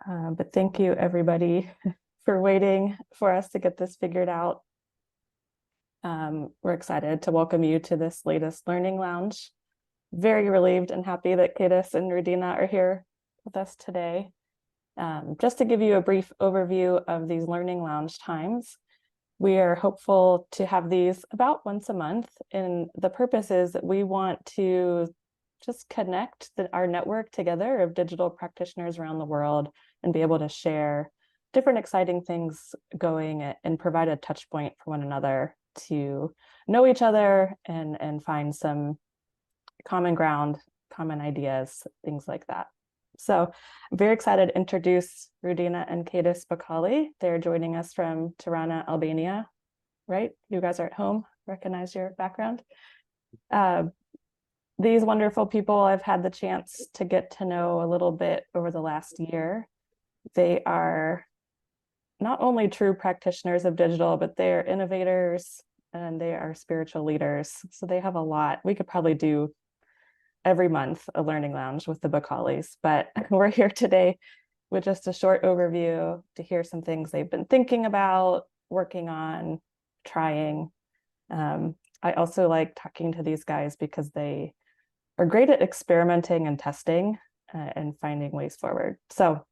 But thank you, everybody, for waiting for us to get this figured out. We're excited to welcome you to this latest Learning Lounge. Very relieved and happy that Kejdis and Rudina are here with us today. Just to give you a brief overview of these Learning Lounge times, we are hopeful to have these about once a month. And the purpose is that we want to just connect our network together of digital practitioners around the world and be able to share different exciting things going and provide a touch point for one another to know each other and find some common ground, common ideas, things like that. So I'm very excited to introduce Rudina and Kejdis Bakali. They're joining us from Tirana, Albania, right? You guys are at home, recognize your background. These wonderful people I've had the chance to get to know a little bit over the last year. They are not only true practitioners of digital, but they are innovators and they are spiritual leaders. So they have a lot. We could probably do every month a learning lounge with the Bakalis, but we're here today with just a short overview to hear some things they've been thinking about, working on, trying. I also like talking to these guys because they are great at experimenting and testing and finding ways forward. So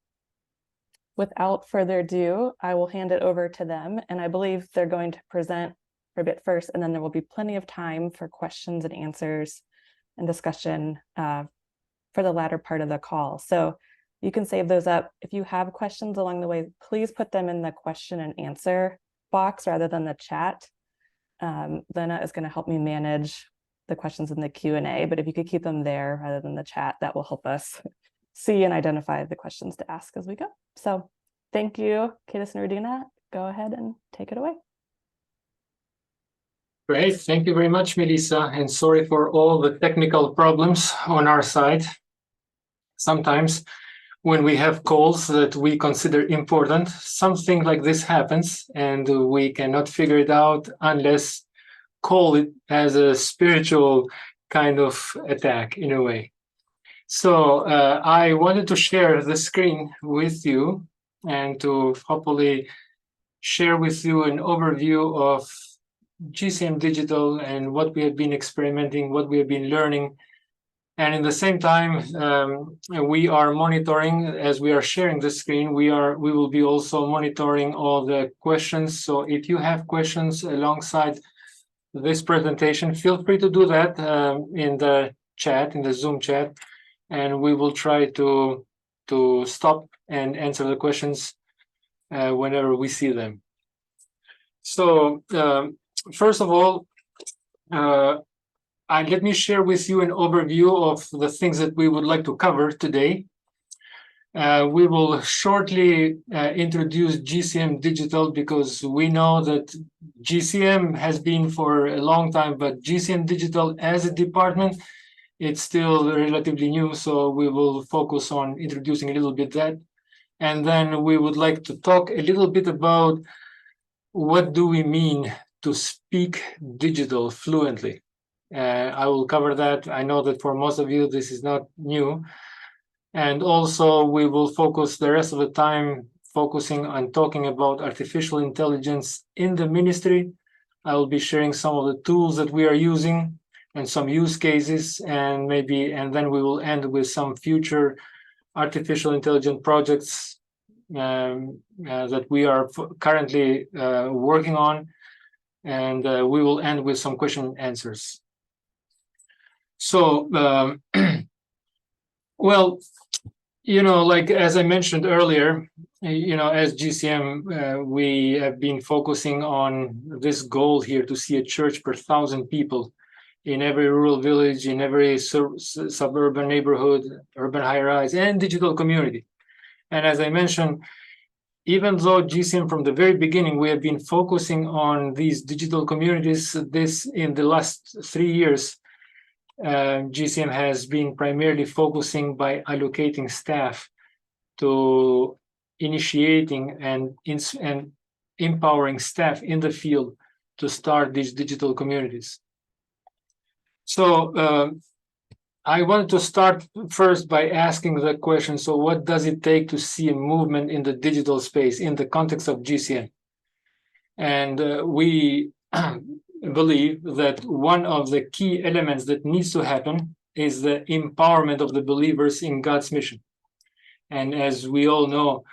without further ado, I will hand it over to them. And I believe they're going to present for a bit first, and then there will be plenty of time for questions and answers and discussion for the latter part of the call. So you can save those up. If you have questions along the way, please put them in the question and answer box rather than the chat. Lena is going to help me manage the questions in the Q&A, but if you could keep them there rather than the chat, that will help us see and identify the questions to ask as we go. So thank you, Kejdis and Rudina. Go ahead and take it away. Great, thank you very much, Melissa, and sorry for all the technical problems on our side. Sometimes when we have calls that we consider important, something like this happens and we cannot figure it out unless call it as a spiritual kind of attack in a way. So I wanted to share the screen with you and to hopefully share with you an overview of GCM Digital and what we have been experimenting, what we have been learning. And in the same time, we are monitoring, as we are sharing the screen, we will be also monitoring all the questions. So if you have questions alongside this presentation, feel free to do that in the chat, in the Zoom chat, and we will try to stop and answer the questions whenever we see them. So first of all, let me share with you an overview of the things that we would like to cover today. We will shortly introduce GCM Digital because we know that GCM has been for a long time, but GCM Digital as a department, it's still relatively new, so we will focus on introducing a little bit that. And then we would like to talk a little bit about what do we mean to speak digital fluently. I will cover that. I know that for most of you, this is not new. And also we will focus the rest of the time focusing on talking about artificial intelligence in the ministry. I will be sharing some of the tools that we are using and some use cases, and then we will end with some future artificial intelligence projects that we are currently working on. And we will end with some question and answers. So, well, like as I mentioned earlier, as GCM, we have been focusing on this goal here to see a church per 1,000 people in every rural village, in every suburban neighborhood, urban high-rise, and digital community. And as I mentioned, even though GCM from the very beginning, we have been focusing on these digital communities, in the last 3 years, GCM has been primarily focusing by allocating staff to initiating and empowering staff in the field to start these digital communities. So I wanted to start first by asking the question, so what does it take to see a movement in the digital space in the context of GCN? And we believe that one of the key elements that needs to happen is the empowerment of the believers in God's mission. And as we all know,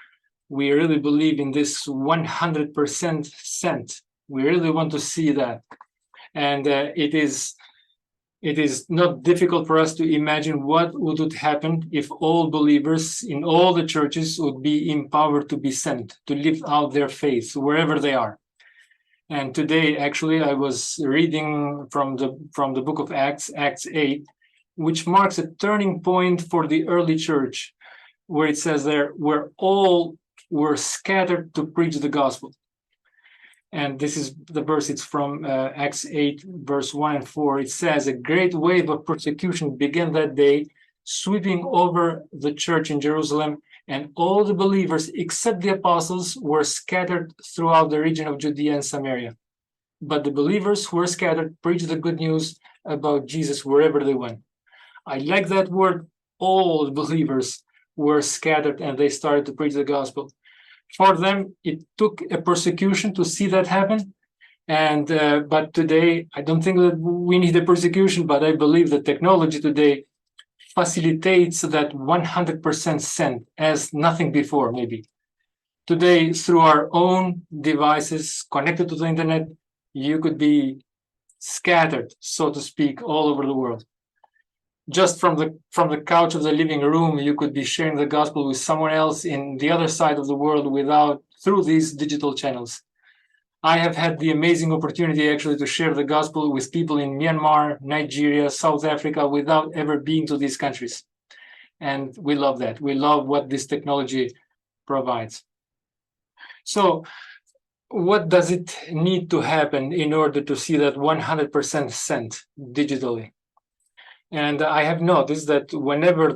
we really believe in this 100% sent. We really want to see that. And it is not difficult for us to imagine what would happen if all believers in all the churches would be empowered to be sent, to live out their faith wherever they are. And today, actually, I was reading from the book of Acts, Acts 8, which marks a turning point for the early church, where it says there, where all were scattered to preach the gospel. And this is the verse, it's from Acts 8, verse 1 and 4. It says, a great wave of persecution began that day, sweeping over the church in Jerusalem, and all the believers, except the apostles, were scattered throughout the region of Judea and Samaria. But the believers who were scattered preached the good news about Jesus wherever they went. I like that word, all the believers were scattered and they started to preach the gospel. For them, it took a persecution to see that happen. And but today, I don't think that we need a persecution, but I believe that technology today facilitates that 100% sent as nothing before, maybe. Today, through our own devices connected to the internet, you could be scattered, so to speak, all over the world. Just from the couch of the living room, you could be sharing the gospel with someone else in the other side of the world through these digital channels. I have had the amazing opportunity actually to share the gospel with people in Myanmar, Nigeria, South Africa, without ever being to these countries. And we love that. We love what this technology provides. So what does it need to happen in order to see that 100% sent digitally? And I have noticed that whenever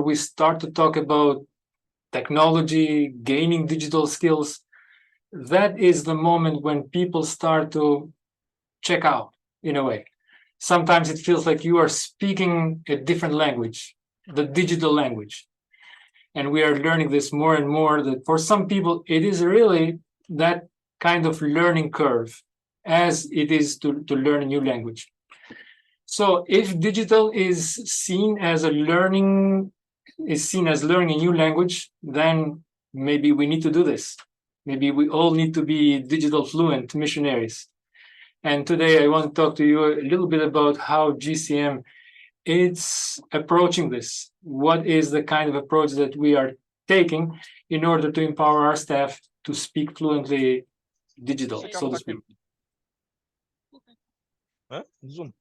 we start to talk about technology, gaining digital skills, that is the moment when people start to check out, in a way. Sometimes it feels like you are speaking a different language, the digital language. And we are learning this more and more, that for some people, it is really that kind of learning curve as it is to learn a new language. So if digital is seen as learning a new language, then maybe we need to do this. Maybe we all need to be digital fluent missionaries. And today I want to talk to you a little bit about how GCM is approaching this. What is the kind of approach that we are taking in order to empower our staff to speak fluently digital, so to speak. Zoom.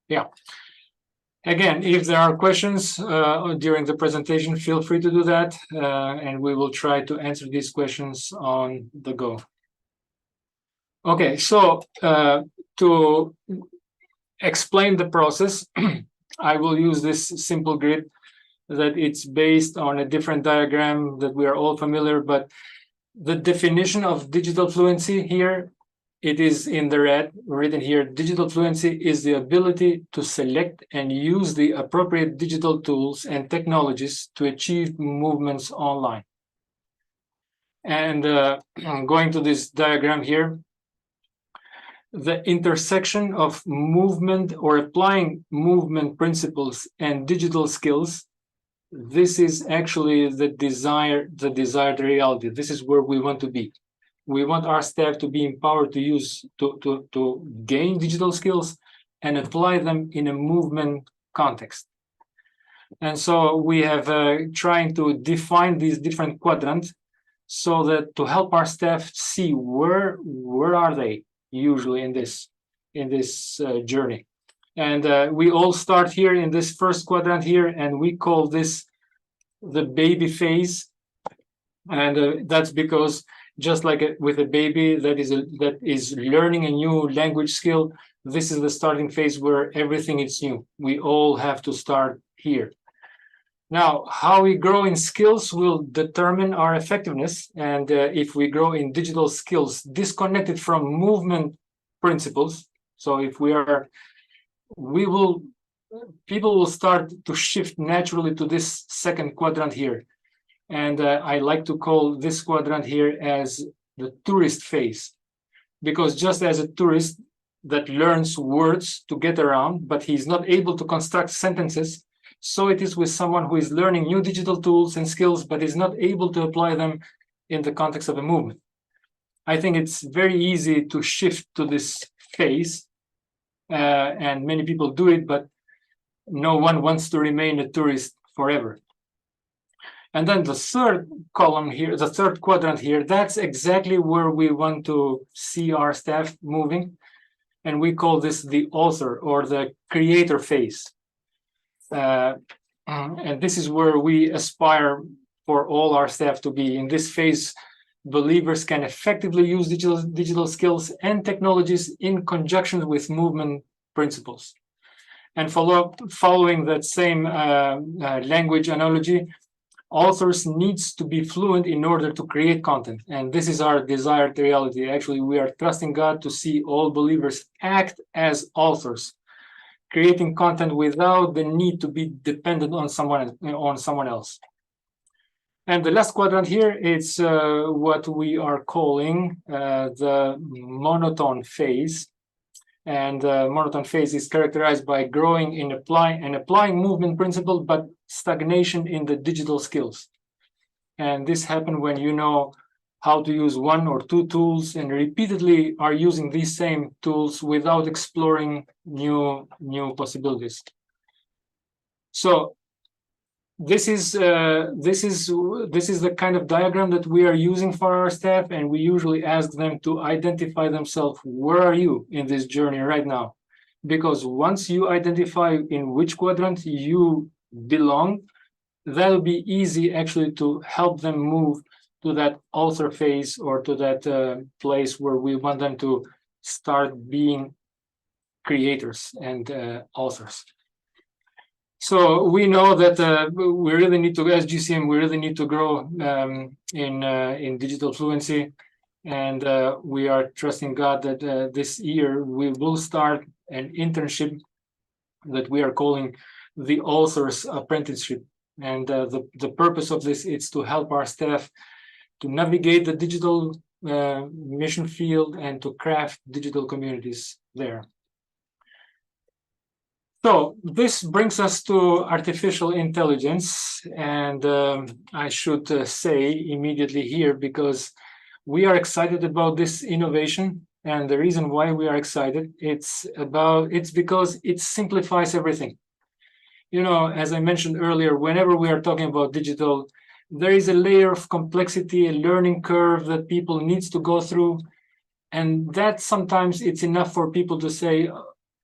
Yeah. Again, if there are questions during the presentation, feel free to do that, and we will try to answer these questions on the go. Okay, so to explain the process, I will use this simple grid that it's based on a different diagram that we are all familiar, but the definition of digital fluency here, it is in the red, written here. Digital fluency is the ability to select and use the appropriate digital tools and technologies to achieve movements online. And going to this diagram here, the intersection of movement or applying movement principles and digital skills, this is actually the desired reality. This is where we want to be. We want our staff to be empowered to gain digital skills and apply them in a movement context. And so we have trying to define these different quadrants so that to help our staff see where are they usually in this journey. And we all start here in this first quadrant here, and we call this the baby phase. And that's because just like with a baby that is learning a new language skill, this is the starting phase where everything is new. We all have to start here. Now, how we grow in skills will determine our effectiveness. And if we grow in digital skills disconnected from movement principles, so if we are people will start to shift naturally to this second quadrant here. And I like to call this quadrant here as the tourist phase, because just as a tourist that learns words to get around, but he's not able to construct sentences, so it is with someone who is learning new digital tools and skills, but is not able to apply them in the context of a movement. I think it's very easy to shift to this phase, and many people do it, but no one wants to remain a tourist forever. And then the third column here, the third quadrant here, that's exactly where we want to see our staff moving. And we call this the author or the creator phase. And this is where we aspire for all our staff to be. In this phase, believers can effectively use digital skills and technologies in conjunction with movement principles. And following that same language analogy, authors needs to be fluent in order to create content. And this is our desired reality. Actually, we are trusting God to see all believers act as authors, creating content without the need to be dependent on someone else. And the last quadrant here is what we are calling the monotone phase. And monotone phase is characterized by growing in applying movement principle, but stagnation in the digital skills. And this happens when you know how to use one or two tools and repeatedly are using these same tools without exploring new possibilities. So this is the kind of diagram that we are using for our staff, and we usually ask them to identify themselves. Where are you in this journey right now? Because once you identify in which quadrant you belong, that'll be easy actually to help them move to that author phase or to that place where we want them to start being creators and authors. So we know that we really need to, as GCM, we really need to grow in digital fluency, and we are trusting God that this year we will start an internship that we are calling the Authors Apprenticeship. And the purpose of this is to help our staff to navigate the digital mission field and to craft digital communities there. So this brings us to artificial intelligence, and I should say immediately here, because we are excited about this innovation, and the reason why we are excited, it's because it simplifies everything. You know, as I mentioned earlier, whenever we are talking about digital, there is a layer of complexity, a learning curve that people needs to go through, and that sometimes it's enough for people to say,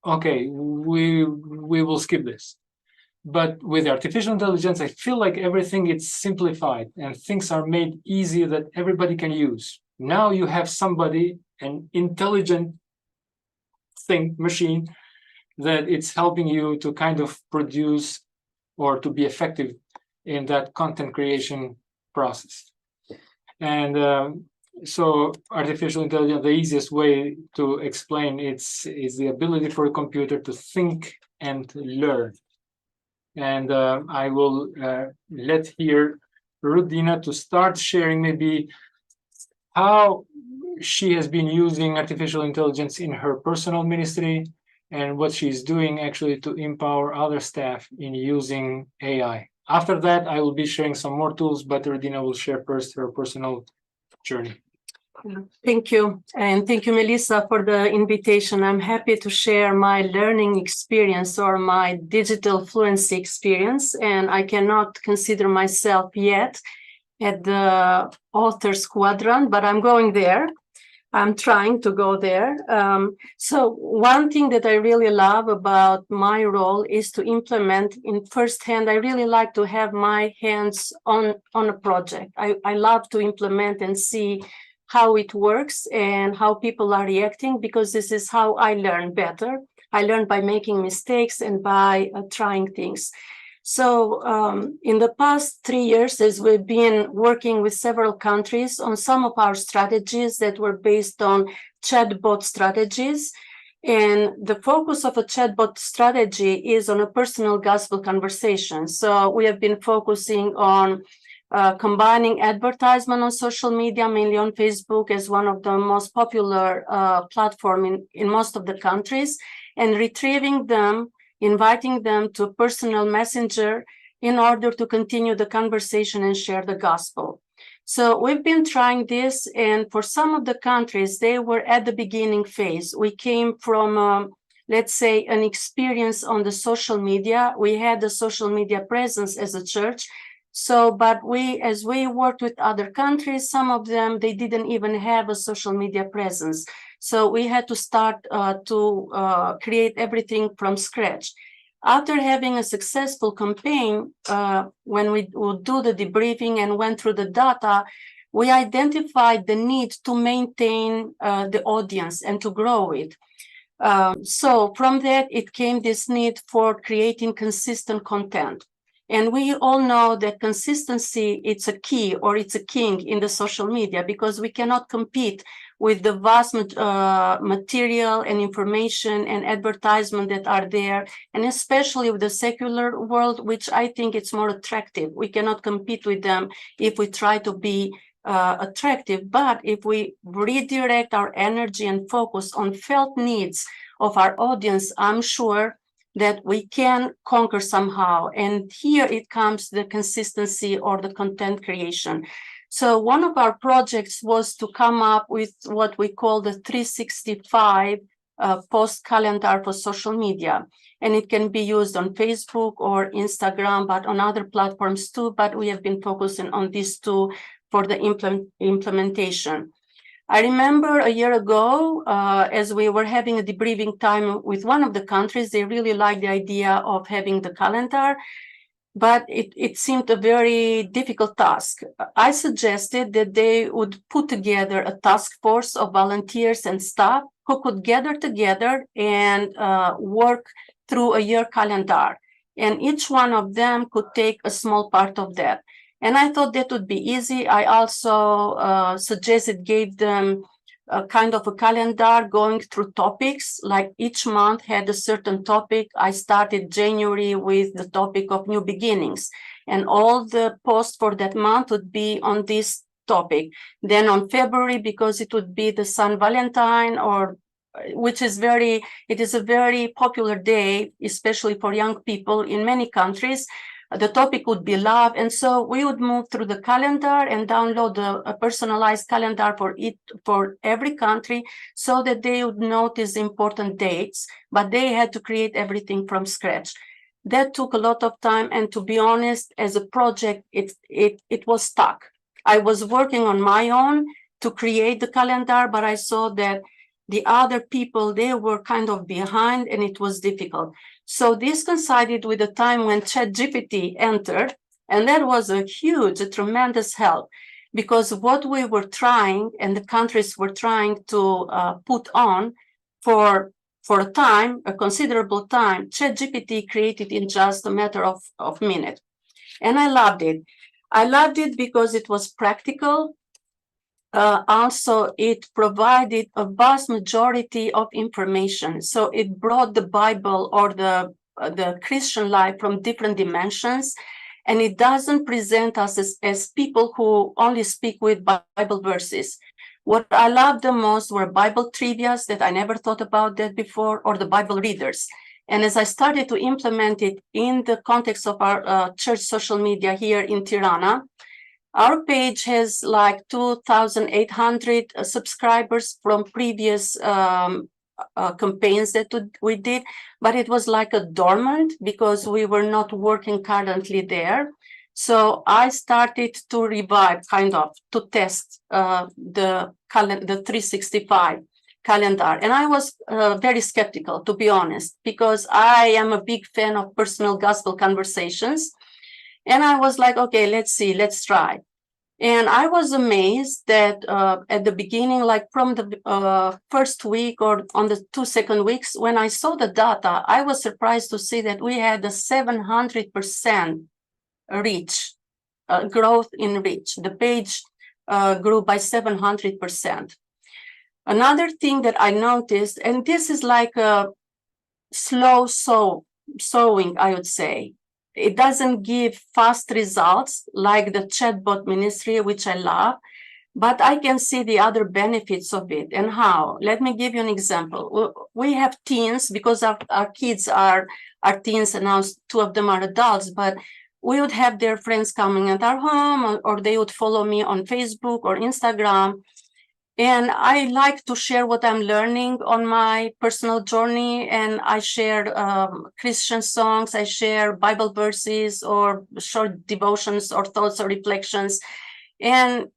okay, we will skip this. But with artificial intelligence, I feel like everything is simplified and things are made easy that everybody can use. Now you have somebody, an intelligent machine, that it's helping you to kind of produce or to be effective in that content creation process. And so artificial intelligence, the easiest way to explain is the ability for a computer to think and learn. And I will let here Rudina to start sharing maybe how she has been using artificial intelligence in her personal ministry and what she's doing actually to empower other staff in using AI. After that, I will be sharing some more tools, but Rudina will share first her personal journey. Thank you. And thank you, Melissa, for the invitation. I'm happy to share my learning experience or my digital fluency experience. And I cannot consider myself yet at the author's quadrant, but I'm going there. I'm trying to go there. So one thing that I really love about my role is to implement in firsthand. I really like to have my hands on a project. I love to implement and see how it works and how people are reacting, because this is how I learn better. I learn by making mistakes and by trying things. So in the past 3 years, as we've been working with several countries on some of our strategies that were based on chatbot strategies, And the focus of a chatbot strategy is on a personal gospel conversation. So we have been focusing on combining advertisement on social media, mainly on Facebook, as one of the most popular platform in most of the countries, and retrieving them, inviting them to a personal messenger in order to continue the conversation and share the gospel. So we've been trying this, and for some of the countries, they were at the beginning phase. We came from, let's say, an experience on the social media. We had the social media presence as a church. So, but as we worked with other countries, some of them, they didn't even have a social media presence. So we had to start to create everything from scratch. After having a successful campaign, when we would do the debriefing and went through the data, we identified the need to maintain the audience and to grow it. So from that, it came this need for creating consistent content. And we all know that consistency, it's a key or it's a king in the social media, because we cannot compete with the vast material and information and advertisement that are there, and especially with the secular world, which I think it's more attractive. We cannot compete with them if we try to be attractive, but if we redirect our energy and focus on felt needs of our audience, I'm sure that we can conquer somehow. And here it comes the consistency or the content creation. So one of our projects was to come up with what we call the 365 post calendar for social media. And it can be used on Facebook or Instagram, but on other platforms too. But we have been focusing on these two for the implementation. I remember a year ago, as we were having a debriefing time with one of the countries, they really liked the idea of having the calendar, but it seemed a very difficult task. I suggested that they would put together a task force of volunteers and staff who could gather together and work through a year calendar. And each one of them could take a small part of that. And I thought that would be easy. I also gave them a kind of a calendar going through topics, like each month had a certain topic. I started January with the topic of new beginnings, and all the posts for that month would be on this topic. Then on February, because it would be the San Valentine, or which is it is a very popular day, especially for young people in many countries. The topic would be love. And so we would move through the calendar and download a personalized calendar for every country, so that they would notice important dates, but they had to create everything from scratch. That took a lot of time. And to be honest, as a project, it was stuck. I was working on my own to create the calendar, but I saw that the other people, they were kind of behind, and it was difficult. So this coincided with the time when ChatGPT entered, and that was a tremendous help, because what we were trying and the countries were trying to put on for a considerable time, ChatGPT created in just a matter of minutes. And I loved it. I loved it because it was practical. Also, it provided a vast majority of information. So it brought the Bible or the Christian life from different dimensions. And it doesn't present us as people who only speak with Bible verses. What I loved the most were Bible trivias that I never thought about that before, or the Bible readers. And as I started to implement it in the context of our church social media here in Tirana, our page has like 2,800 subscribers from previous campaigns that we did, but it was like a dormant because we were not working currently there. So I started to revive, to test the 365 calendar. And I was very skeptical, to be honest, because I am a big fan of personal gospel conversations. And I was like, okay, let's see, let's try. And I was amazed that at the beginning, like from the first week or on the 2 second weeks, when I saw the data, I was surprised to see that we had a 700% reach, growth in reach. The page grew by 700%. Another thing that I noticed, and this is like a slow sowing, I would say. It doesn't give fast results like the chatbot ministry, which I love, but I can see the other benefits of it. And how? Let me give you an example. We have teens, because our kids are teens, and now 2 of them are adults, but we would have their friends coming at our home, or they would follow me on Facebook or Instagram. And I like to share what I'm learning on my personal journey. And I share Christian songs, I share Bible verses or short devotions or thoughts or reflections. And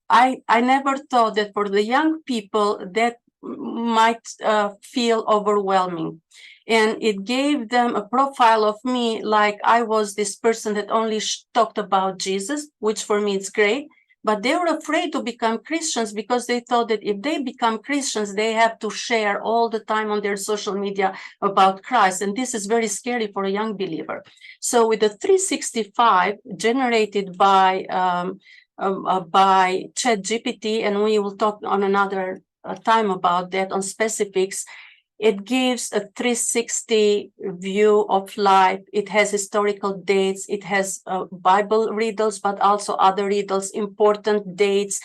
I never thought that for the young people that might feel overwhelming. And it gave them a profile of me like I was this person that only talked about Jesus, which for me is great. But they were afraid to become Christians because they thought that if they become Christians, they have to share all the time on their social media about Christ. And this is very scary for a young believer. So with the 365 generated by ChatGPT, and we will talk on another time about that on specifics, it gives a 360 view of life. It has historical dates. It has Bible riddles, but also other riddles, important dates,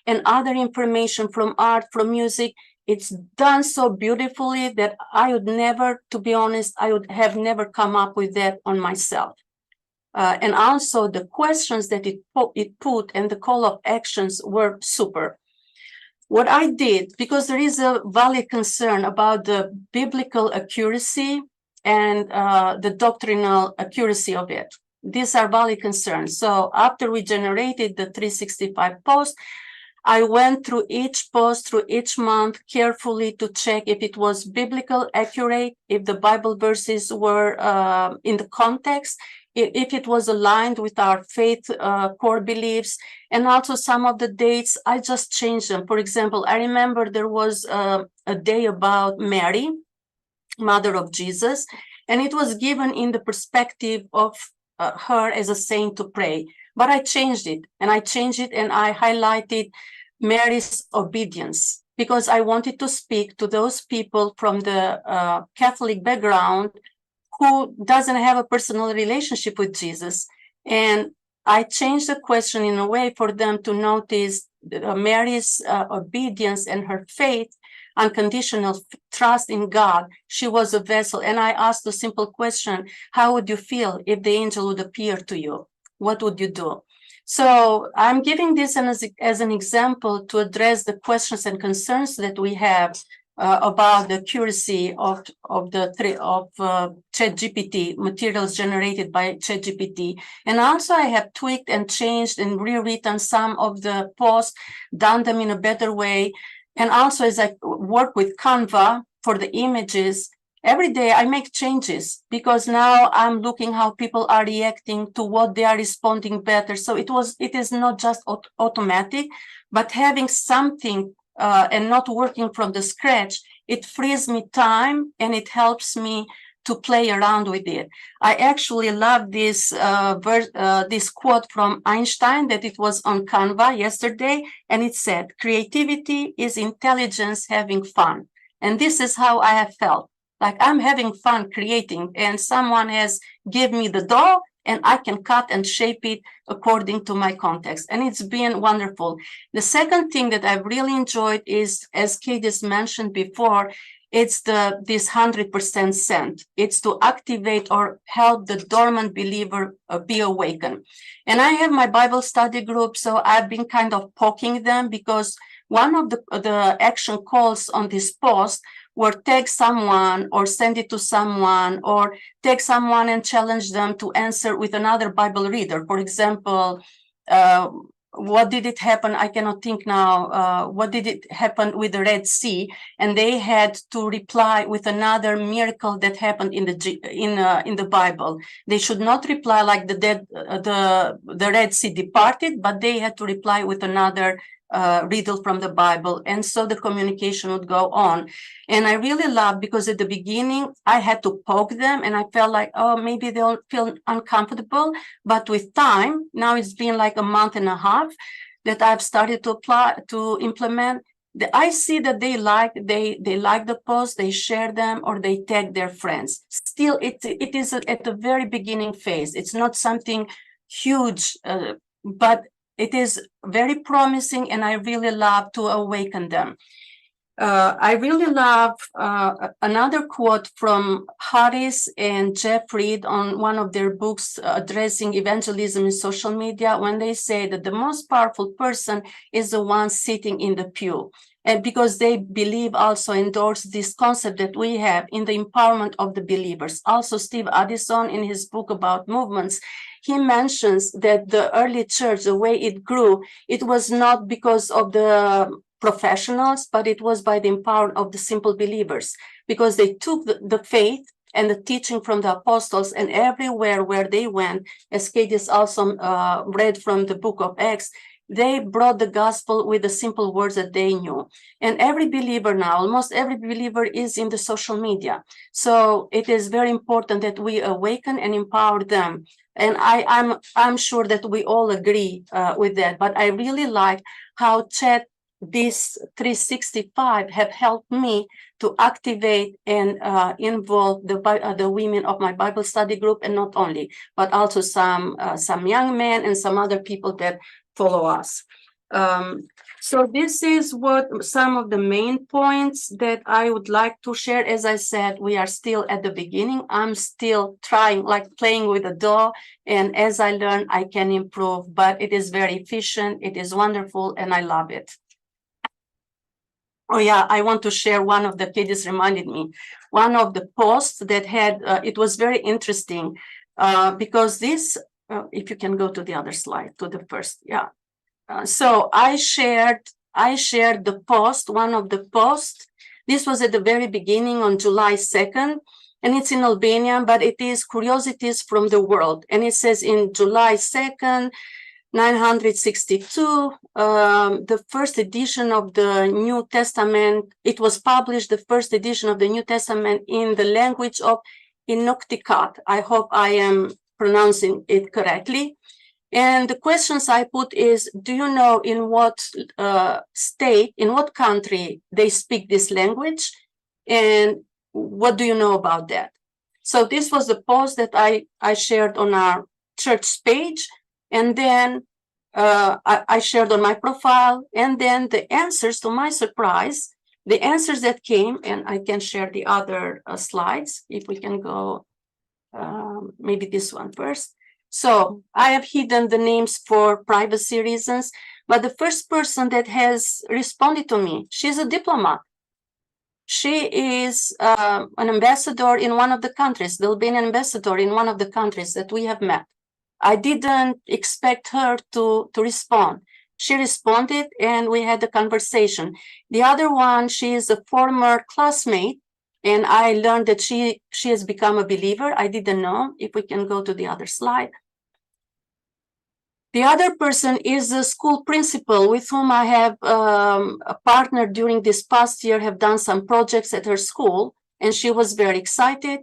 and other information from art, from music. It's done so beautifully that I would never, to be honest, I would have never come up with that on myself. And also the questions that it put and the call of actions were super. What I did, because there is a valid concern about the biblical accuracy and the doctrinal accuracy of it. These are valid concerns. So after we generated the 365 post, I went through each post, through each month carefully to check if it was biblical accurate, if the Bible verses were in the context, if it was aligned with our faith core beliefs, and also some of the dates, I just changed them. For example, I remember there was a day about Mary, mother of Jesus, and it was given in the perspective of her as a saint to pray. But I changed it, and I highlighted Mary's obedience, because I wanted to speak to those people from the Catholic background who doesn't have a personal relationship with Jesus. And I changed the question in a way for them to notice Mary's obedience and her faith, unconditional trust in God. She was a vessel. And I asked a simple question: how would you feel if the angel would appear to you? What would you do? So I'm giving this as an example to address the questions and concerns that we have about the accuracy of ChatGPT, materials generated by ChatGPT. And also I have tweaked and changed and rewritten some of the posts, done them in a better way. And also as I work with Canva for the images, every day I make changes, because now I'm looking how people are reacting to what they are responding better. So it is not just automatic, but having something and not working from the scratch, it frees me time and it helps me to play around with it. I actually love this this quote from Einstein that it was on Canva yesterday, and it said, "Creativity is intelligence having fun." And this is how I have felt. Like I'm having fun creating, and someone has given me the doll, and I can cut and shape it according to my context. And it's been wonderful. The second thing that I've really enjoyed is, as Kejdis mentioned before, it's this 100% sent. It's to activate or help the dormant believer be awakened. And I have my Bible study group, so I've been kind of poking them, because one of the action calls on this post were tag someone or send it to someone, or tag someone and challenge them to answer with another Bible reader. For example, what did it happen? I cannot think now. What did it happen with the Red Sea? And they had to reply with another miracle that happened in the Bible. They should not reply like the Red Sea departed, but they had to reply with another riddle from the Bible. And so the communication would go on. And I really love, because at the beginning I had to poke them and I felt like, oh, maybe they'll feel uncomfortable. But with time, now it's been like a month and a half that I've started to implement. I see that they like the post, they share them, or they tag their friends. Still, it is at the very beginning phase. It's not something huge, but it is very promising, and I really love to awaken them. I really love another quote from Harris and Jeff Reed on one of their books addressing evangelism in social media, when they say that the most powerful person is the one sitting in the pew. And because they believe, also endorse this concept that we have in the empowerment of the believers. Also, Steve Addison, in his book about movements, he mentions that the early church, the way it grew, it was not because of the professionals, but it was by the empowerment of the simple believers, because they took the faith and the teaching from the apostles, and everywhere where they went, as Kejdis also read from the book of Acts, they brought the gospel with the simple words that they knew. And every believer now, almost every believer, is in the social media. So it is very important that we awaken and empower them. And I'm sure that we all agree with that. But I really like how chat this 365 have helped me to activate and involve the women of my Bible study group, and not only, but also some young men and some other people that follow us. So this is what some of the main points that I would like to share. As I said, we are still at the beginning. I'm still trying, like playing with a doll, and as I learn, I can improve, but it is very efficient, it is wonderful, and I love it. Oh yeah, I want to share one of the Kejdis reminded me, one of the posts that had, it was very interesting because this, if you can go to the other slide, to the first, yeah. So I shared the post, one of the posts. This was at the very beginning on July 2nd, and it's in Albanian, but it is Curiosities from the World. And it says in July 2nd, 962, the first edition of the New Testament, it was published, the first edition of the New Testament, in the language of Inuktitut. I hope I am pronouncing it correctly. And the questions I put is, do you know in what state, in what country they speak this language? And what do you know about that? So this was the post that I shared on our church page. And then I shared on my profile, and then the answers, to my surprise, the answers that came, and I can share the other slides, if we can go, maybe this one first. So I have hidden the names for privacy reasons, but the first person that has responded to me, she's a diplomat. She is an ambassador in one of the countries. There'll be an ambassador in one of the countries that we have met. I didn't expect her to respond. She responded, and we had a conversation. The other one, she is a former classmate, and I learned that she has become a believer. I didn't know. If we can go to the other slide. The other person is a school principal with whom I have a partner during this past year, have done some projects at her school, and she was very excited.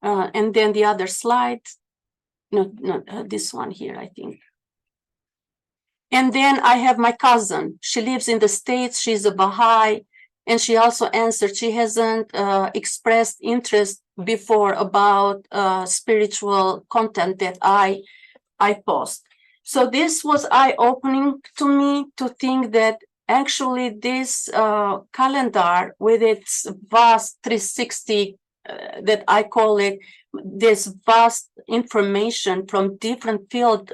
And then the other slide. No, this one here, I think. And then I have my cousin. She lives in the States. She's a Baha'i, and she also answered. She hasn't expressed interest before about spiritual content that I post. So this was eye-opening to me, to think that actually this calendar with its vast 360, that I call it, this vast information from different fields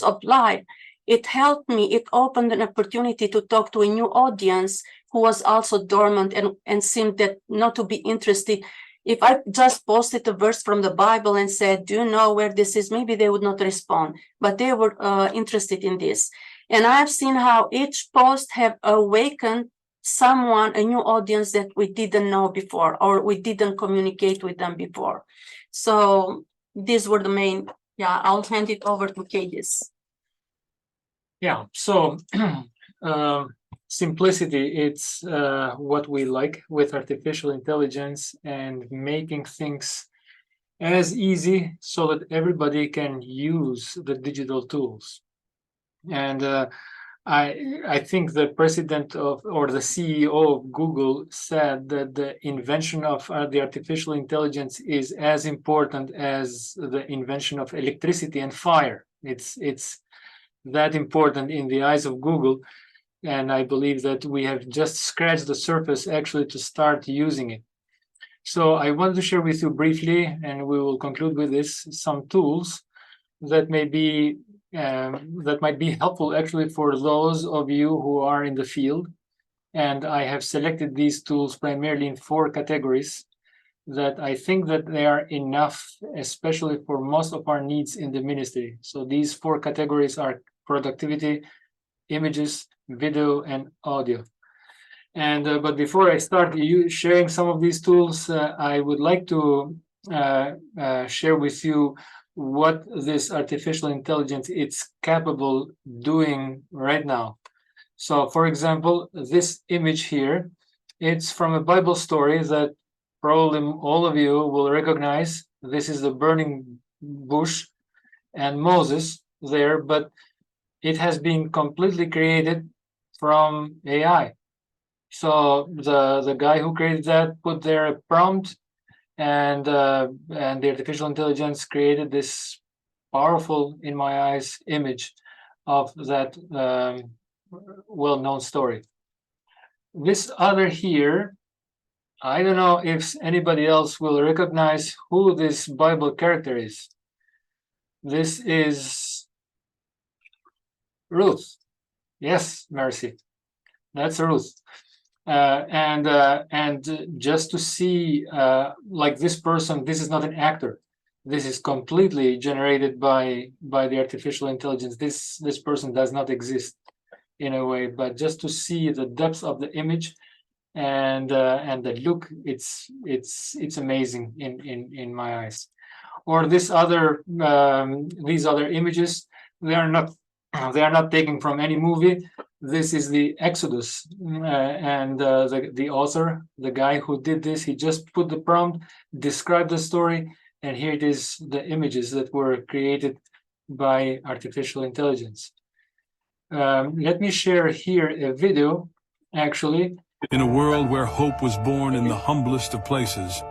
of life, it helped me. It opened an opportunity to talk to a new audience who was also dormant and seemed that not to be interested. If I just posted a verse from the Bible and said, do you know where this is? Maybe they would not respond, but they were interested in this. And I've seen how each post have awakened someone, a new audience that we didn't know before, or we didn't communicate with them before. So these were the main, I'll hand it over to Kejdis. Yeah, so simplicity, it's what we like with artificial intelligence, and making things as easy so that everybody can use the digital tools. And I think the president of, or the CEO of Google said that the invention of the artificial intelligence is as important as the invention of electricity and fire. It's that important in the eyes of Google, and I believe that we have just scratched the surface actually to start using it. So I wanted to share with you briefly, and we will conclude with this, some tools that might be helpful actually for those of you who are in the field. And I have selected these tools primarily in 4 categories that I think that they are enough, especially for most of our needs in the ministry. So these 4 categories are productivity, images, video, and audio. And but before I start sharing some of these tools, I would like to share with you what this artificial intelligence is capable doing right now. So, for example, this image here, it's from a Bible story that probably all of you will recognize. This is the burning bush and Moses there, but it has been completely created from AI. So the guy who created that put there a prompt, and the artificial intelligence created this powerful, in my eyes, image of that well-known story. This other here, I don't know if anybody else will recognize who this Bible character is. This is Ruth. Yes, Mercy. That's Ruth. And just to see, like this person, this is not an actor. This is completely generated by the artificial intelligence. This person does not exist in a way, but just to see the depth of the image and the look, it's amazing in my eyes. Or these other images, they are not taken from any movie. This is the Exodus, and the author, the guy who did this, he just put the prompt, described the story, and here it is, the images that were created by artificial intelligence. Let me share here a video, actually. In a world where hope was born in the humblest of places,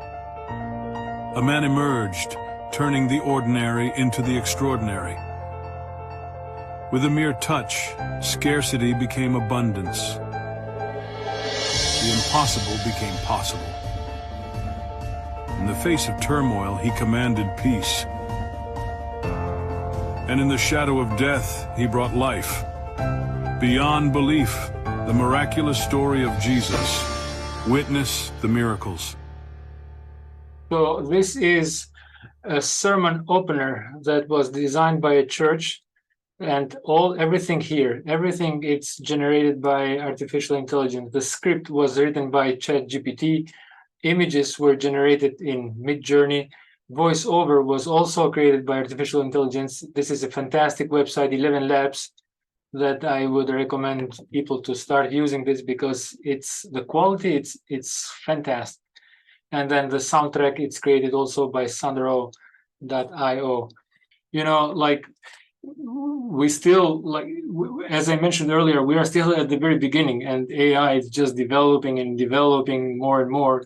a man emerged, turning the ordinary into the extraordinary. With a mere touch, scarcity became abundance. The impossible became possible. In the face of turmoil, he commanded peace. And in the shadow of death, he brought life. Beyond belief, the miraculous story of Jesus. Witness the miracles. So this is a sermon opener that was designed by a church, and everything here, everything it's generated by artificial intelligence. The script was written by ChatGPT. Images were generated in Midjourney. Voiceover was also created by artificial intelligence. This is a fantastic website, 11 Labs, that I would recommend people to start using this because the quality, it's fantastic. And then the soundtrack, it's created also by Sandro.io. You know, like, we still, like, as I mentioned earlier, we are still at the very beginning, and AI is just developing and developing more and more.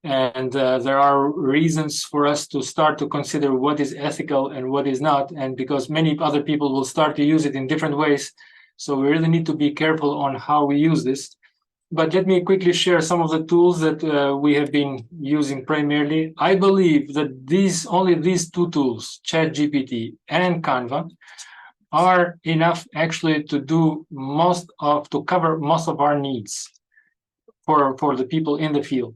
And there are reasons for us to start to consider what is ethical and what is not, and because many other people will start to use it in different ways. So we really need to be careful on how we use this. But let me quickly share some of the tools that we have been using primarily. I believe that only these 2 tools, ChatGPT and Canva, are enough actually to cover most of our needs for the people in the field.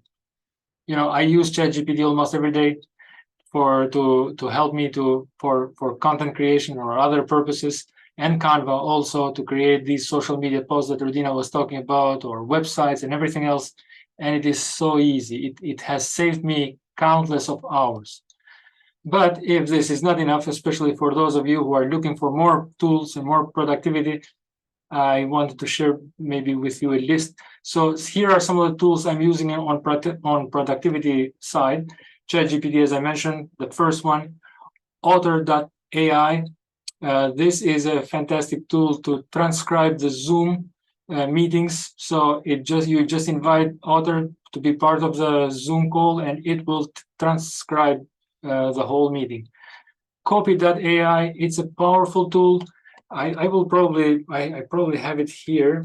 You know, I use ChatGPT almost every day to help me for content creation or other purposes, and Canva also to create these social media posts that Rudina was talking about, or websites and everything else. And it is so easy. It has saved me countless of hours. But if this is not enough, especially for those of you who are looking for more tools and more productivity, I wanted to share maybe with you a list. So here are some of the tools I'm using on productivity side. ChatGPT, as I mentioned, the first one, Author.ai. This is a fantastic tool to transcribe the Zoom meetings. So you just invite author to be part of the Zoom call, and it will transcribe the whole meeting. Copy.ai, it's a powerful tool. I probably have it here.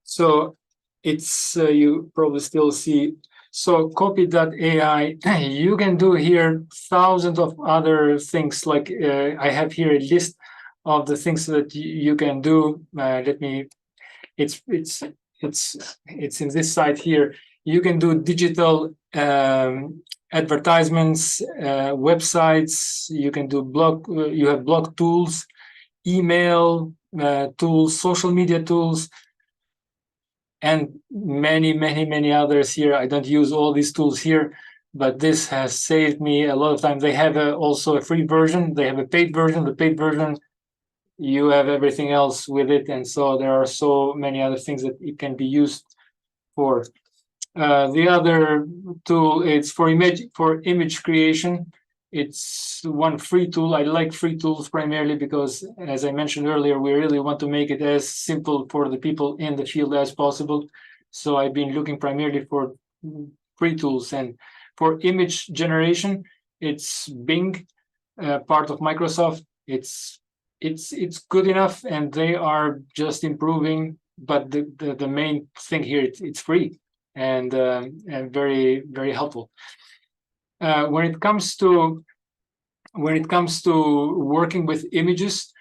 So it's you probably still see. So copy.ai, you can do here thousands of other things. Like I have here a list of the things that you can do. Let me. It's in this site here. You can do digital advertisements, websites. You can do blog. You have blog tools, email tools, social media tools, and many others here. I don't use all these tools here, but this has saved me a lot of time. They have also a free version. They have a paid version. The paid version, you have everything else with it, and so there are so many other things that it can be used for. The other tool, it's for image creation. It's one free tool. I like free tools primarily because, as I mentioned earlier, we really want to make it as simple for the people in the field as possible. So I've been looking primarily for free tools. And for image generation, it's Bing, part of Microsoft. It's good enough, and they are just improving. But the main thing here, it's free and very, very helpful. When it comes to working with images,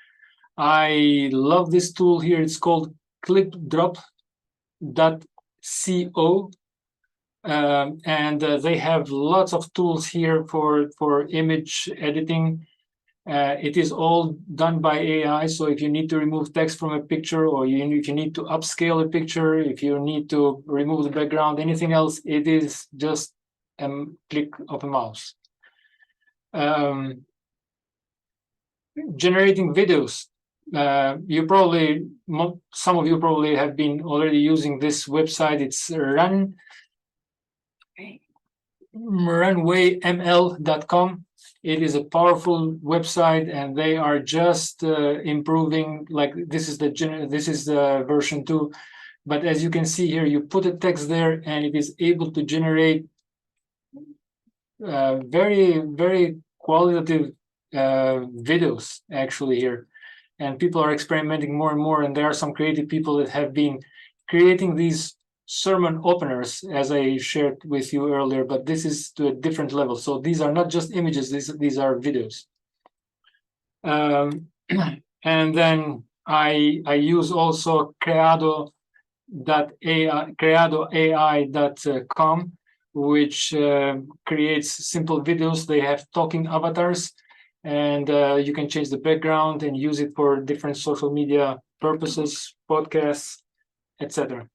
I love this tool here. It's called clipdrop.co, and they have lots of tools here for image editing. It is all done by AI. So if you need to remove text from a picture, or if you need to upscale a picture, if you need to remove the background, anything else, it is just a click of a mouse. Generating videos. Some of you probably have been already using this website. It's runwayml.com. It is a powerful website, and they are just improving. Like this is the version 2. But as you can see here, you put a text there, and it is able to generate very, very qualitative videos actually here. And people are experimenting more and more, and there are some creative people that have been creating these sermon openers, as I shared with you earlier, but this is to a different level. So these are not just images, these are videos. And then I use also creadoai.com, which creates simple videos. They have talking avatars, and you can change the background and use it for different social media purposes, podcasts, etc.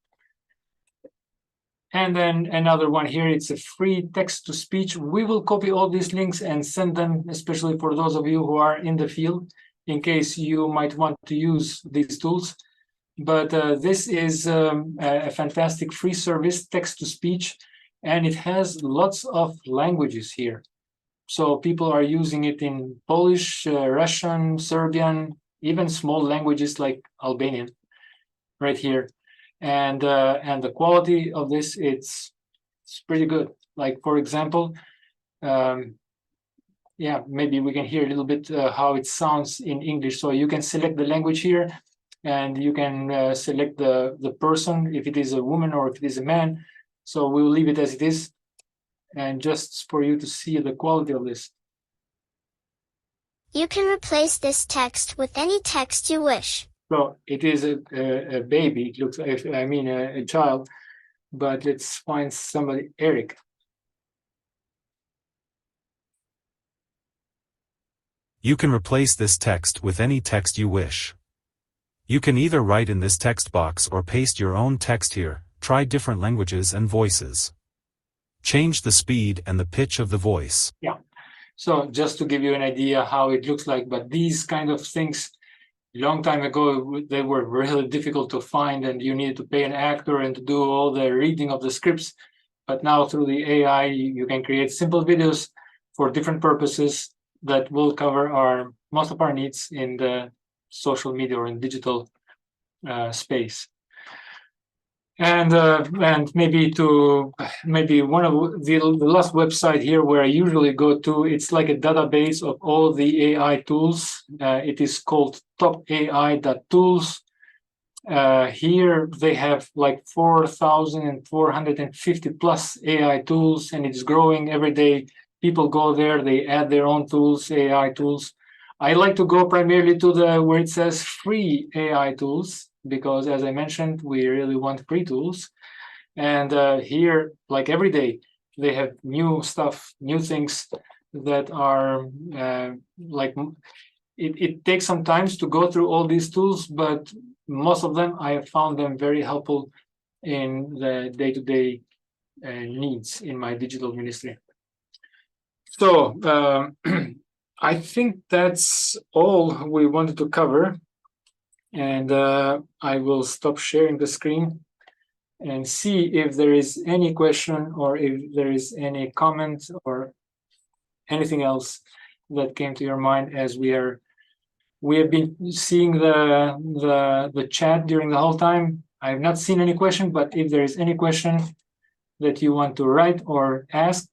And then another one here, it's a free text-to-speech. We will copy all these links and send them, especially for those of you who are in the field, in case you might want to use these tools. But this is a fantastic free service, text-to-speech, and it has lots of languages here. So people are using it in Polish, Russian, Serbian, even small languages like Albanian right here. And the quality of this, it's pretty good. Like, for example, yeah, maybe we can hear a little bit how it sounds in English. So you can select the language here, and you can select the person, if it is a woman or if it is a man. So we'll leave it as it is, and just for you to see the quality of this. You can replace this text with any text you wish. So it is a baby, it looks like, I mean a child, but let's find somebody, Eric. You can replace this text with any text you wish. You can either write in this text box or paste your own text here. Try different languages and voices. Change the speed and the pitch of the voice. Yeah, so just to give you an idea how it looks like, but these kind of things, long time ago, they were really difficult to find, and you needed to pay an actor and to do all the reading of the scripts. But now through the AI, you can create simple videos for different purposes, that will cover most of our needs in the social media or in digital space. And maybe one of the last website here where I usually go to, it's like a database of all the AI tools. It is called topai.tools. Here they have like 4,450 plus AI tools, and it's growing every day. People go there, they add their own tools, AI tools. I like to go primarily to where it says free AI tools, because as I mentioned, we really want free tools. And here, like every day, they have new stuff, new things that are it takes some time to go through all these tools, but most of them, I have found them very helpful in the day-to-day needs in my digital ministry. So I think that's all we wanted to cover. And I will stop sharing the screen and see if there is any question or if there is any comment or anything else that came to your mind as we have been seeing the chat during the whole time. I have not seen any question, but if there is any question that you want to write or ask,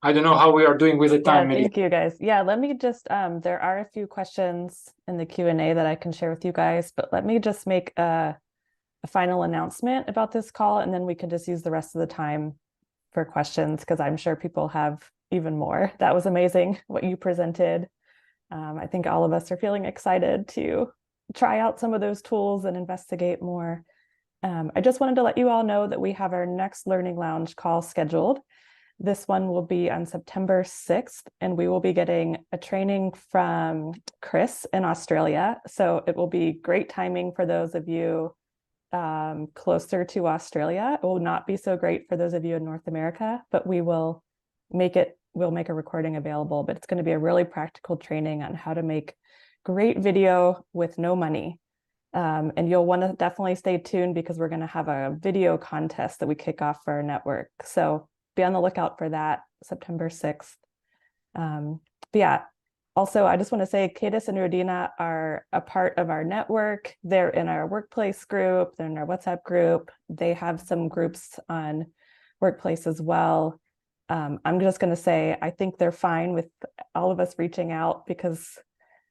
I don't know how we are doing with the time. Yeah, thank you guys. Yeah, let me just, there are a few questions in the Q&A that I can share with you guys, but let me just make a final announcement about this call, and then we can just use the rest of the time for questions, because I'm sure people have even more. That was amazing what you presented. I think all of us are feeling excited to try out some of those tools and investigate more. I just wanted to let you all know that we have our next Learning Lounge call scheduled. This one will be on September 6th, and we will be getting a training from Chris in Australia. So it will be great timing for those of you closer to Australia. It will not be so great for those of you in North America, but we'll make a recording available. But it's going to be a really practical training on how to make great video with no money. And you'll want to definitely stay tuned, because we're going to have a video contest that we kick off for our network. So be on the lookout for that, September 6th. But yeah, also, I just want to say Kejdis and Rudina are a part of our network. They're in our workplace group, they're in our WhatsApp group. They have some groups on workplace as well. I'm just going to say, I think they're fine with all of us reaching out, because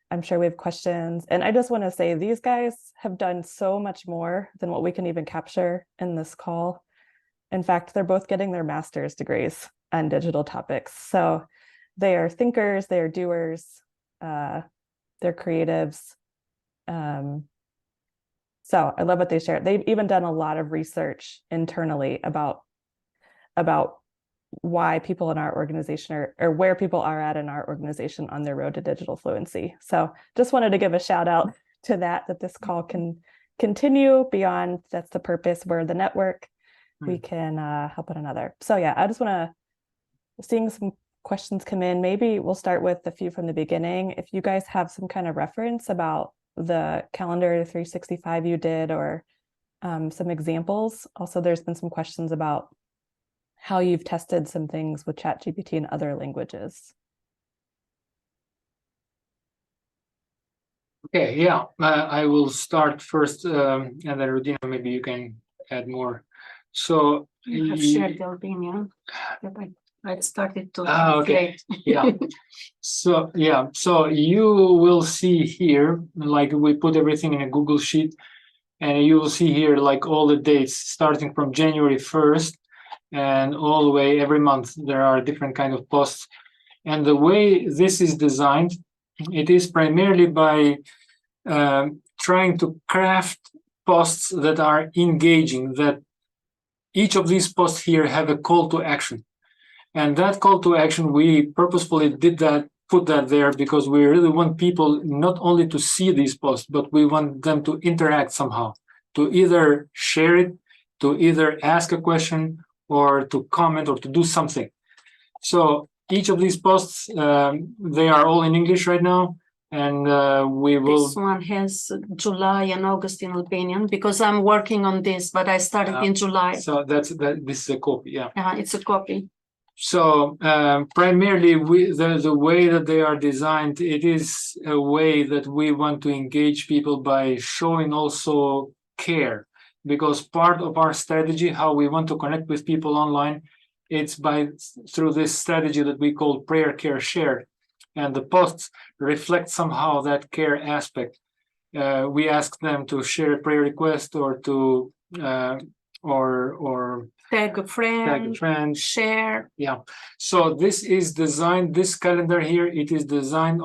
I'm sure we have questions. And I just want to say, these guys have done so much more than what we can even capture in this call. In fact, they're both getting their master's degrees on digital topics. So they are thinkers, they are doers, they're creatives. So I love what they share. They've even done a lot of research internally about why people in our organization or where people are at in our organization on their road to digital fluency. So just wanted to give a shout out to that this call can continue beyond. That's the purpose. We're the network. We can help one another. So yeah, I just want to, seeing some questions come in, maybe we'll start with a few from the beginning. If you guys have some kind of reference about the calendar 365 you did, or some examples. Also, there's been some questions about how you've tested some things with ChatGPT in other languages. Okay, yeah, I will start first, and then Rudina, maybe you can add more. So you have shared the opinion that I started to okay. Yeah. So you will see here, like we put everything in a Google Sheet, and you will see here like all the dates starting from January 1st and all the way every month. There are different kind of posts, and the way this is designed, it is primarily by trying to craft posts that are engaging, that each of these posts here have a call to action. And that call to action, we purposefully put that there because we really want people not only to see these posts, but we want them to interact somehow, to either share it, to either ask a question, or to comment, or to do something. So each of these posts, they are all in English right now. And we will. This one has July and August in Albanian, because I'm working on this, but I started in July. So this is a copy, yeah. It's a copy. So primarily, the way that they are designed, it is a way that we want to engage people by showing also care, because part of our strategy, how we want to connect with people online, it's through this strategy that we call prayer, care, share, and the posts reflect somehow that care aspect. We ask them to share a prayer request or to or Tag a friend, share. Yeah. So this is designed, this calendar here, it is designed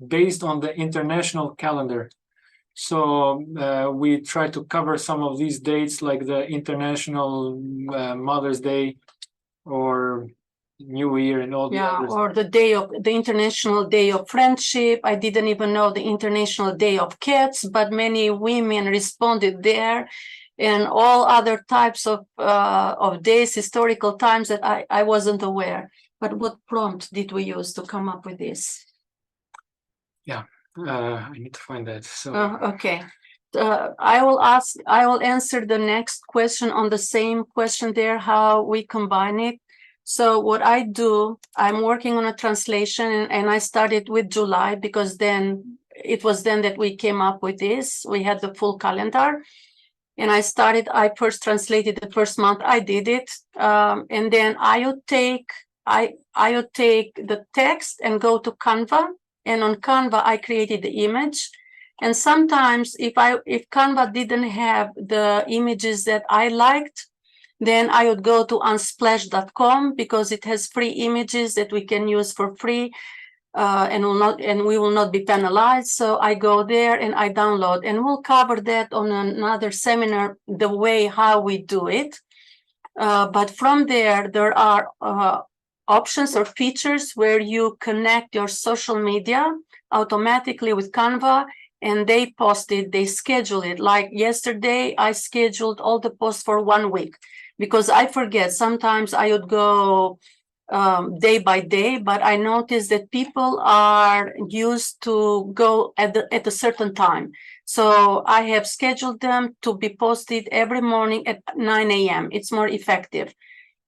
based on the international calendar. So we try to cover some of these dates, like the International Mother's Day or New Year and all the others. Or the International Day of Friendship. I didn't even know the International Day of Kids, but many women responded there, and all other types of days, historical times that I wasn't aware. But what prompt did we use to come up with this? Yeah, I need to find that. So okay. I will answer the next question on the same question there, how we combine it. So what I do, I'm working on a translation, and I started with July because then it was then that we came up with this. We had the full calendar. And I first translated the first month, I did it. And then I would take the text and go to Canva. And on Canva, I created the image. And sometimes if Canva didn't have the images that I liked, then I would go to unsplash.com because it has free images that we can use for free. And we will not be penalized. So I go there and I download, and we'll cover that on another seminar, the way how we do it. But from there are options or features where you connect your social media automatically with Canva, and they post it, they schedule it. Like yesterday, I scheduled all the posts for 1 week because I forget. Sometimes I would go day by day, but I noticed that people are used to go at a certain time. So I have scheduled them to be posted every morning at 9 a.m. It's more effective.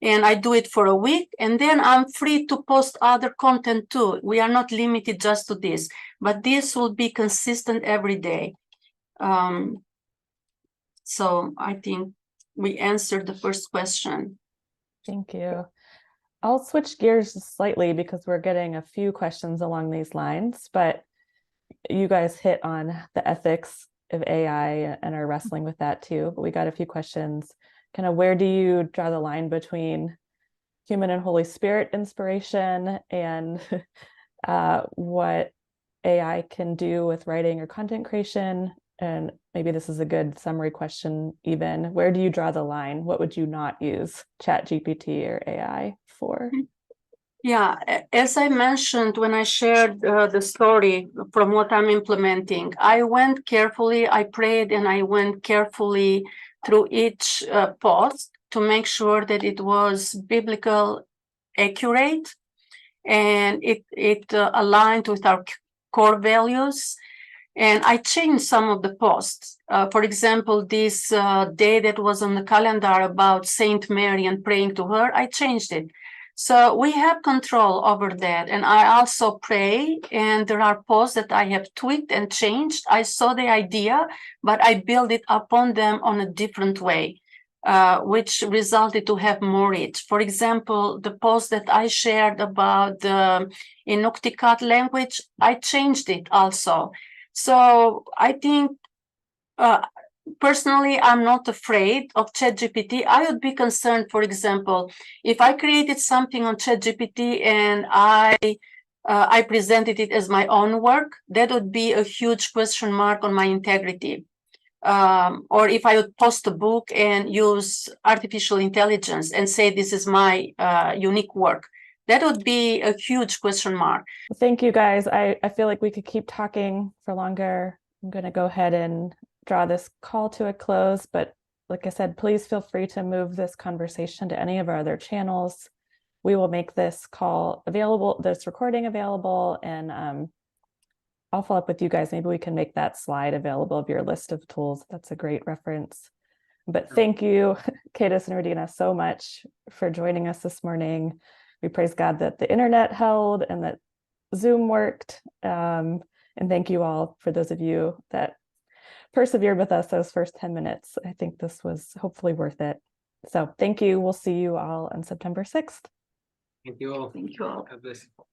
And I do it for a week, and then I'm free to post other content too. We are not limited just to this, but this will be consistent every day. So I think we answered the first question. Thank you. I'll switch gears slightly because we're getting a few questions along these lines, but you guys hit on the ethics of AI and are wrestling with that too. But we got a few questions. Kind of where do you draw the line between human and Holy Spirit inspiration and what AI can do with writing or content creation? And maybe this is a good summary question even. Where do you draw the line? What would you not use ChatGPT or AI for? Yeah, as I mentioned when I shared the story from what I'm implementing, I went carefully, I prayed, and I went carefully through each post to make sure that it was biblical accurate and it aligned with our core values. And I changed some of the posts. For example, this day that was on the calendar about Saint Mary and praying to her, I changed it. So we have control over that. And I also pray, and there are posts that I have tweaked and changed. I saw the idea, but I built it upon them on a different way, which resulted to have more reach. For example, the post that I shared about the Inuktitut language, I changed it also. So I think personally, I'm not afraid of ChatGPT. I would be concerned, for example, if I created something on ChatGPT and I presented it as my own work, that would be a huge question mark on my integrity. Or if I would post a book and use artificial intelligence and say this is my unique work, that would be a huge question mark. Thank you, guys. I feel like we could keep talking for longer. I'm going to go ahead and draw this call to a close, but like I said, please feel free to move this conversation to any of our other channels. We will make this call available, this recording available, and I'll follow up with you guys. Maybe we can make that slide available of your list of tools. That's a great reference. But thank you, Kejdis and Rudina, so much for joining us this morning. we praise God that the internet held and that Zoom worked. And thank you all for those of you that persevered with us those first 10 minutes. I think this was hopefully worth it. So thank you. We'll see you all on September 6th. Thank you all. Thank you all. God bless you.